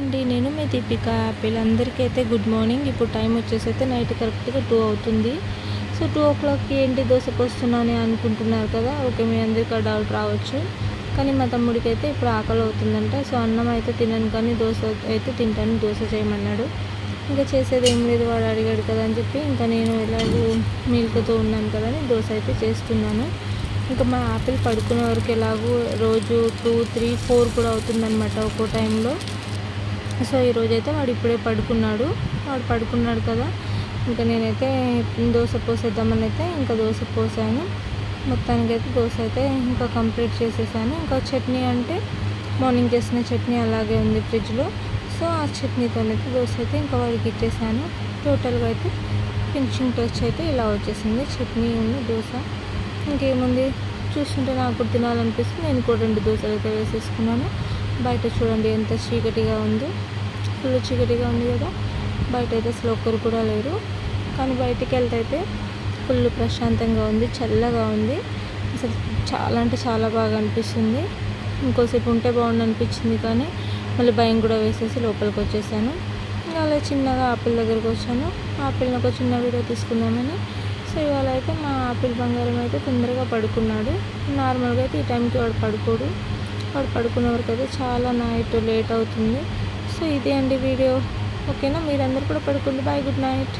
అండి, నేను మీ దీపిక యాపిల్. అందరికీ అయితే గుడ్ మార్నింగ్. ఇప్పుడు టైం వచ్చేసి అయితే నైట్ కరెక్ట్గా 2 అవుతుంది. సో 2 o'clockకి ఏంటి దోశ పోస్తున్నాను అనుకుంటున్నారు కదా. ఓకే, మీ అందరికీ ఆ డౌట్ రావచ్చు. కానీ మా తమ్ముడికి అయితే ఇప్పుడు ఆకలి అవుతుందంట. సో అన్నం అయితే తినను కానీ దోశ అయితే తింటాను, దోశ చేయమన్నాడు. ఇంకా చేసేది ఏం లేదు, వాడు అడిగాడు కదా అని చెప్పి ఇంకా నేను ఎలాగో మిల్క్తో ఉన్నాను కదా అని దోశ అయితే చేస్తున్నాను. ఇంకా మా యాపిల్ పడుకునే వరకు ఎలాగో రోజు 2, 3, 4 కూడా అవుతుందన్నమాట ఒక్కో టైంలో. సో ఈరోజైతే వాడు ఇప్పుడే పడుకున్నాడు కదా. ఇంకా నేనైతే దోశ పోసేద్దామని అయితే ఇంకా దోశ పోసాను. మొత్తానికైతే దోశ అయితే ఇంకా కంప్లీట్ చేసేసాను. ఇంకా చట్నీ అంటే మార్నింగ్ చేసిన చట్నీ అలాగే ఉంది ఫ్రిడ్జ్లో. సో ఆ చట్నీతోనైతే దోశ అయితే ఇంకా వాడికి ఇచ్చేసాను. టోటల్గా అయితే ఫినిషింగ్ టచ్ అయితే ఇలా వచ్చేసింది, చట్నీ ఉంది దోశ. ఇంకేముంది, చూస్తుంటే నాకు కూడా తినాలనిపిస్తుంది. నేను కూడా 2 దోశలు అయితే వేసేసుకున్నాను. బయట చూడండి ఎంత చీకటిగా ఉందో, ఫుల్ చీకటిగా ఉంది కదా. బయట అయితే అసలు ఒక్కరు కూడా లేరు. కానీ బయటికి వెళ్తే అయితే ఫుల్ ప్రశాంతంగా ఉంది, చల్లగా ఉంది. అసలు చాలా అంటే చాలా బాగా అనిపిస్తుంది. ఇంకోసేపు ఉంటే బాగుండు అనిపించింది కానీ మళ్ళీ భయం కూడా వేసేసి లోపలికి వచ్చేసాను. అలా చిన్నగా ఆపిల్ దగ్గరికి వచ్చాను. ఆపిల్ని ఒక చిన్న వీడియో తీసుకుందామని. సో ఇవాళ అయితే మా ఆపిల్ బంగారం అయితే తొందరగా పడుకున్నాడు. నార్మల్గా అయితే ఈ టైంకి వాడు పడుకోడు. వాడు పడుకునే వరకు అయితే చాలా నైట్ లేట్ అవుతుంది. సో ఇదే అండి వీడియో. ఓకేనా, మీరందరూ కూడా పడుకోండి. Bye, good night.